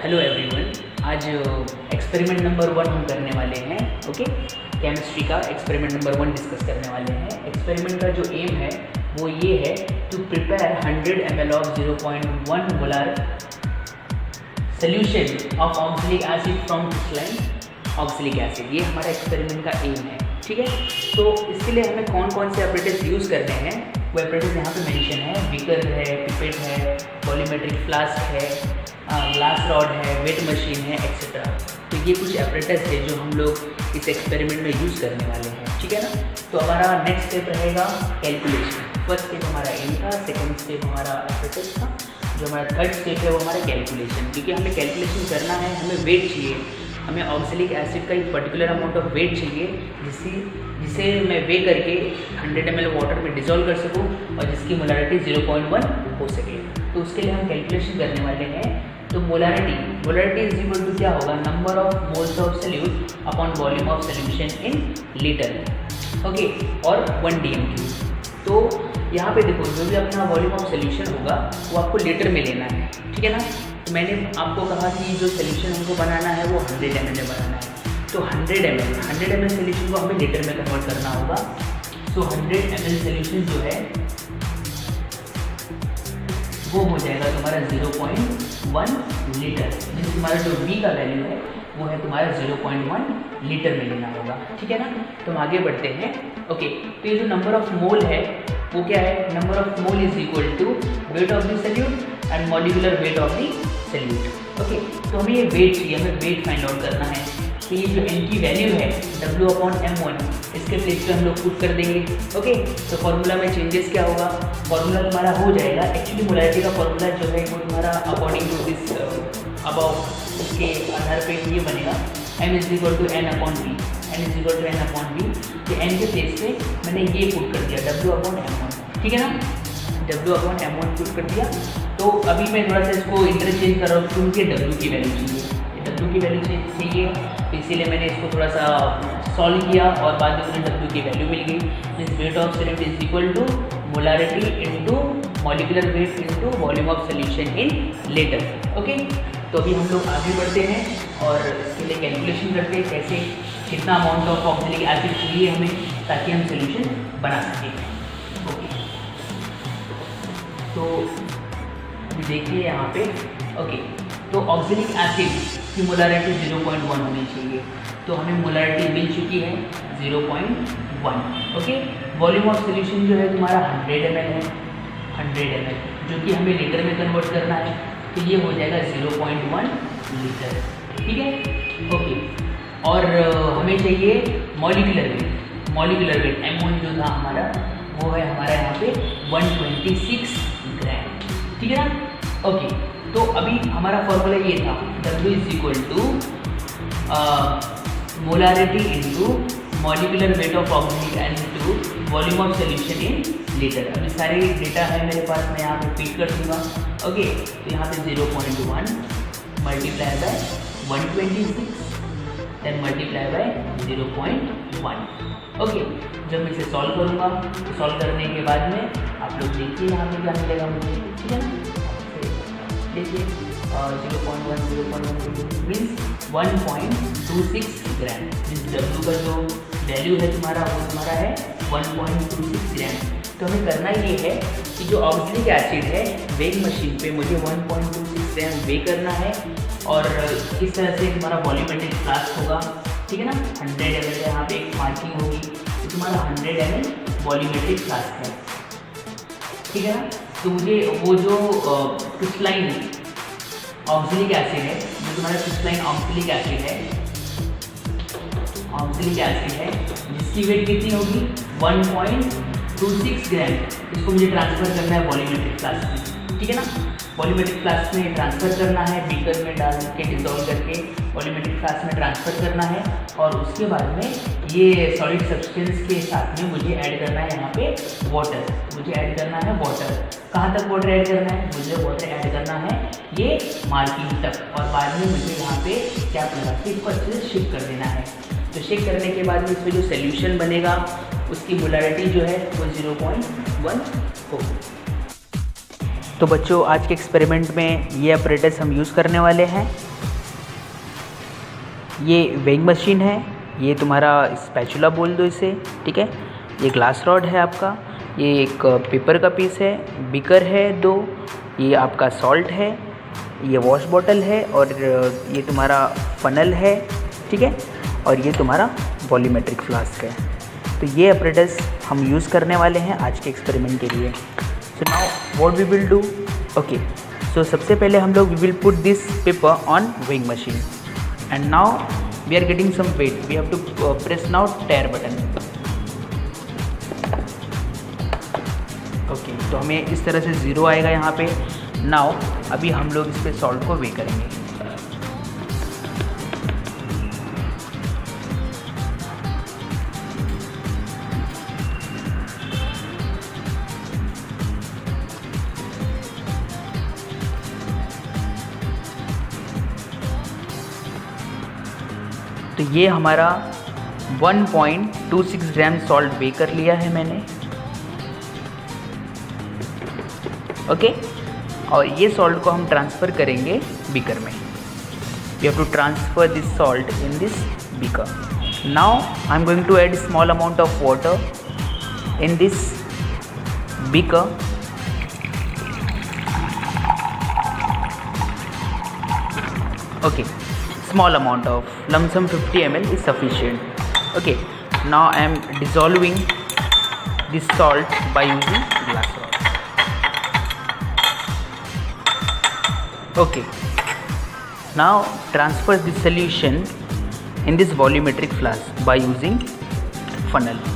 Hello everyone, आज experiment number 1 हम करने वाले हैं। ओके, केमिस्ट्री का एक्सपेरिमेंट नंबर 1 डिस्कस करने वाले हैं। एक्सपेरिमेंट का जो एम है वो ये है to prepare 100 ml of 0.1 molar solution of oxalic acid from crystalline oxalic acid. ये हमारा एक्सपेरिमेंट का एम है, ठीक है। तो इसके लिए हमें कौन कौन से ऑपरेटर्स यूज़ करने हैं वो ऑपरेटर्स यहाँ पे मेंशन है। बीकर है, पिपेट है, वॉल्यूमेट्रिक फ्लास्क है, ग्लास रॉड है, वेट मशीन है, एक्सेट्रा। तो ये कुछ ऑपरेटर्स है जो हम लोग इस एक्सपेरिमेंट में यूज़ करने वाले हैं, ठीक है ना। तो हमारा नेक्स्ट स्टेप रहेगा कैलकुलेशन। फर्स्ट स्टेप हमारा एम था, सेकंड स्टेप हमारा ऑपरेटर्स था, जो हमारा थर्ड स्टेप है वो हमारा कैलकुलेशन। क्योंकि हमें कैलकुलेशन करना है, हमें वेट चाहिए, हमें ऑक्सैलिक एसिड का एक पर्टिकुलर अमाउंट ऑफ वेट चाहिए जिसे मैं वे करके 100 ml वाटर में डिज़ोल्व कर सकूं और जिसकी मोलारिटी 0.1 हो सके। तो उसके लिए हम कैलकुलेशन करने वाले हैं। तो मोलारिटी इज इक्वल टू क्या होगा, number of moles of solute upon volume of solution in litre, okay, और 1 dm³। तो यहाँ पे देखो, जो भी अपना वॉल्यूम ऑफ सोल्यूशन होगा वो आपको लीटर में लेना है, ठीक है ना। तो मैंने आपको कहा कि जो सोल्यूशन हमको बनाना है वो 100 ml में बनाना है। तो 100 ml सोल्यूशन को हमें लीटर में कन्वर्ट करना होगा। सो 100 ml सोल्यूशन जो है वो हो जाएगा तुम्हारा 0.1 लीटर। जिसमें तुम्हारा जो V का वैल्यू है वो है तुम्हारा 0.1 लीटर में लेना होगा, ठीक है ना। तो हम आगे बढ़ते हैं। ओके, तो ये जो नंबर ऑफ मोल है वो क्या है, number of mole is equal to weight of the solute and molecular weight of the solute. Okay, तो हमें ये वेट चाहिए, हमें वेट फाइंड आउट करना है। तो ये जो n की वैल्यू है W/m1, इसके प्लेस पे हम लोग पुट कर देंगे। ओके, तो फॉर्मूला में चेंजेस क्या होगा, फॉर्मूला तुम्हारा हो जाएगा, एक्चुअली मोलारिटी का फॉर्मूला जो है वो तुम्हारा अकॉर्डिंग टू दिस अबाउ उसके आधार पे ये बनेगा m is equal to n/v, n is equal to n/v। तो n के प्लेस पे मैंने ये पुट कर दिया W/m1, ठीक है ना, W/m1 पुट कर दिया। तो अभी मैं थोड़ा सा इसको इंटरचेंज कर रहा हूँ क्योंकि W की वैल्यू चाहिए, W की वैल्यू चाहिए, तो इसीलिए मैंने इसको थोड़ा सा सॉल्व किया और बाद में मुझे W की वैल्यू मिल गई। Means weight of solute is equal to molarity into molecular weight into volume of solution in litre. Okay, तो अभी हम लोग आगे बढ़ते हैं और इसके लिए कैलकुलेशन करते हैं कैसे कितना अमाउंट ऑफ ऑक्सैलिक एसिड चाहिए हमें ताकि हम सोल्यूशन बना सकें। ओके, तो अभी देखिए यहाँ पे। ओके, तो ऑक्सैलिक एसिड की मोलारिटी 0.1 होनी चाहिए, तो हमें मोलारिटी मिल चुकी है 0.1। ओके, वॉल्यूम ऑफ सोल्यूशन जो है तुम्हारा 100 ml है, 100 ml जो कि हमें लीटर में कन्वर्ट करना है, तो ये हो जाएगा 0.1 लीटर, ठीक है। ओके, और हमें चाहिए मॉलिक्यूलर वेट M1 जो था हमारा वो है हमारा यहाँ पे 126 ग्राम, ठीक है ना। ओके, तो अभी हमारा फॉर्मूला ये था W is equal to molarity into molecular weight of oxalic acid to volume of solution in litre. अभी सारे डेटा है मेरे पास, मैं यहाँ पे फीड कर दूँगा। ओके, तो यहाँ पे 0.1 multiply by 126 then multiply by 0.1। Okay, जब मैं इसे सॉल्व करूँगा तो सॉल्व करने के बाद में आप लोग देखिए यहाँ पे क्या मिलेगा मुझे, ठीक है ना। देखिए 0.1 मीन्स 1.26 ग्राम। मीन्स W का जो वैल्यू है तुम्हारा वो तुम्हारा है 1.26 ग्राम। तो हमें करना ये है कि जो ऑक्सैलिक एसिड है वेइंग मशीन पे मुझे 1.26 ग्राम वे करना है और इस तरह से तुम्हारा वॉल्यूमेट्रिक फ्लास्क होगा, ठीक है ना। 100 ml यहाँ पे एक मार्किंग होगी, तो तुम्हारा 100 ml वॉल्यूमेट्रिक फ्लास्क है, ठीक है ना। तो मुझे वो जो क्रिस्टलाइन ऑक्सैलिक एसिड है, जो तुम्हारा क्रिस्टलाइन ऑक्सैलिक एसिड है जिसकी वेट कितनी होगी 1.26 ग्राम, इसको मुझे ट्रांसफ़र करना है वॉल्यूमेट्रिक फ्लास्क में, ठीक है ना। वॉल्यूमेट्रिक फ्लास्क में ट्रांसफ़र करना है, बीकर में डाल के डिज़ोल्व करके वॉल्यूमेट्रिक फ्लास्क में ट्रांसफ़र करना है और उसके बाद में ये सॉलिड सब्सटेंस के साथ में मुझे ऐड करना है यहाँ पे वाटर। मुझे ऐड करना है वाटर, कहाँ तक वाटर ऐड करना है, मुझे वाटर ऐड करना है ये मार्किंग तक, और बाद में मुझे यहाँ पे कैप लगा के इसको अच्छे से शिफ्ट कर देना है। तो शिफ्ट करने के बाद में इसमें जो सोल्यूशन बनेगा उसकी मोलारिटी जो है वो 0.1 होगी। तो बच्चों आज के एक्सपेरिमेंट में ये ऑपरेटर्स हम यूज़ करने वाले हैं। ये वेइंग मशीन है, ये तुम्हारा स्पैचुला बोल दो इसे, ठीक है। ये ग्लास रॉड है आपका, ये एक पेपर का पीस है, बीकर है 2, ये आपका सॉल्ट है, ये वॉश बॉटल है, और ये तुम्हारा फनल है, ठीक है। और ये तुम्हारा वॉल्यूमेट्रिक फ्लास्क है। तो ये अपरेटस हम यूज़ करने वाले हैं आज के एक्सपेरिमेंट के लिए। So now what we will do, okay. So सबसे पहले हम लोग we will put this paper on weighing machine and now we are getting some weight, we have to press now tare button. Okay, तो हमें इस तरह से 0 आएगा यहाँ पे। नाउ अभी हम लोग इस पे सॉल्ट को वे करेंगे। तो ये हमारा 1.26 ग्राम सॉल्ट वे कर लिया है मैंने, ओके। और ये सॉल्ट को हम ट्रांसफ़र करेंगे बीकर में। We have to transfer this salt in this beaker. Now I am going to add small amount of water in this beaker. Okay, small amount of lump sum 50 ml is sufficient. Okay, now I am dissolving this salt by using glass rod. Okay, now transfer this solution in this volumetric flask by using funnel.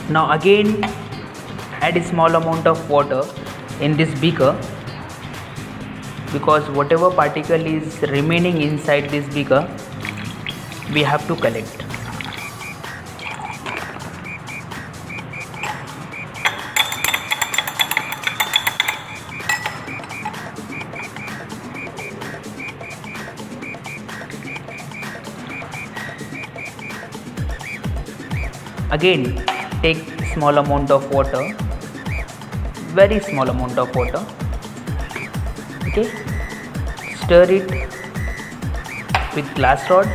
Now again add a small amount of water in this beaker, because whatever particle is remaining inside this beaker we have to collect. Again take small amount of water, very small amount of water, okay. Stir it with glass rod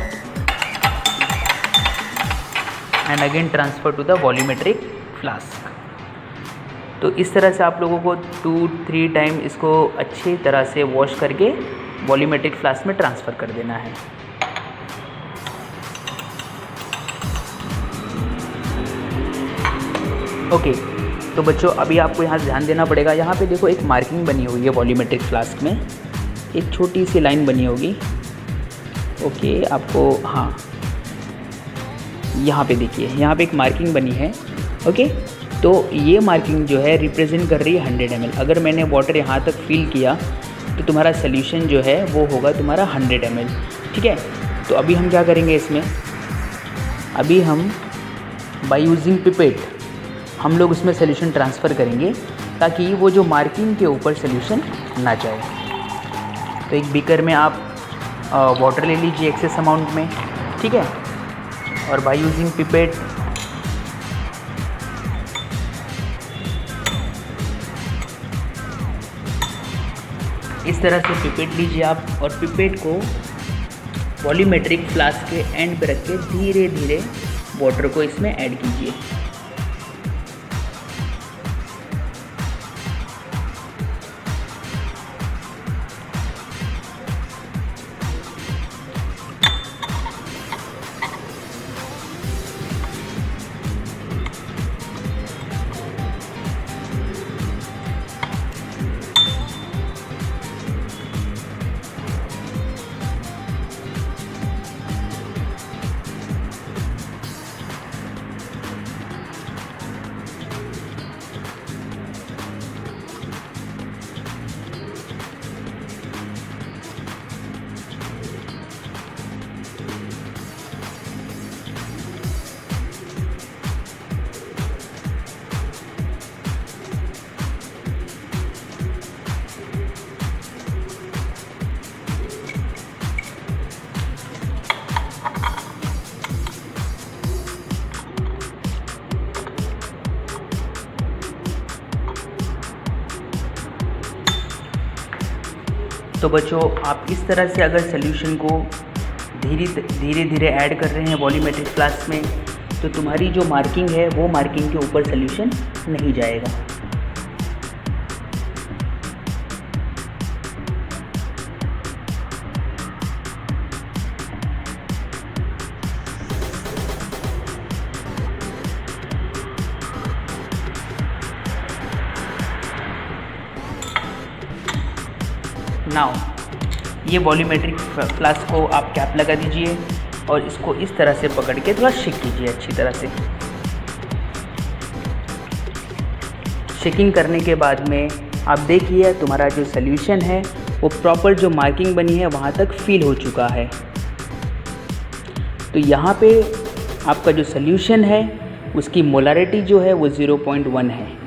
and again transfer to the volumetric flask. तो इस तरह से आप लोगों को 2-3 time इसको अच्छी तरह से वॉश करके वॉल्यूमेट्रिक फ्लास्क में ट्रांसफ़र कर देना है। ओके, तो बच्चों अभी आपको यहाँ ध्यान देना पड़ेगा। यहाँ पे देखो एक मार्किंग बनी हुई है वॉल्यूमेट्रिक फ्लास्क में, एक छोटी सी लाइन बनी होगी, ओके। आपको हाँ यहाँ पे देखिए, यहाँ पे एक मार्किंग बनी है, ओके। तो ये मार्किंग जो है रिप्रेजेंट कर रही है 100 ml। अगर मैंने वाटर यहाँ तक फिल किया तो तुम्हारा सोल्यूशन जो है वो होगा तुम्हारा 100 ml, ठीक है। तो अभी हम क्या करेंगे इसमें, अभी हम बाय यूजिंग पिपेट हम लोग उसमें सोल्यूशन ट्रांसफ़र करेंगे ताकि वो जो मार्किंग के ऊपर सोल्यूशन ना जाए। तो एक बीकर में आप वाटर ले लीजिए एक्सेस अमाउंट में, ठीक है। और बाय यूजिंग पिपेट इस तरह से पिपेट लीजिए आप, और पिपेट को वॉल्यूमेट्रिक फ्लास्क के एंड पर रख के धीरे धीरे वाटर को इसमें ऐड कीजिए। तो बच्चों आप इस तरह से अगर सोल्यूशन को धीरे धीरे ऐड कर रहे हैं वॉल्यूमेट्रिक फ्लास्क में, तो तुम्हारी जो मार्किंग है वो मार्किंग के ऊपर सोल्यूशन नहीं जाएगा। नाउ ये वॉल्यूमेट्रिक फ्लास्क को आप कैप लगा दीजिए और इसको इस तरह से पकड़ के थोड़ा शेक कीजिए अच्छी तरह से। शेकिंग करने के बाद में आप देखिए तुम्हारा जो सोल्यूशन है वो प्रॉपर जो मार्किंग बनी है वहाँ तक फिल हो चुका है। तो यहाँ पे आपका जो सोल्यूशन है उसकी मोलारिटी जो है वो 0.1 है।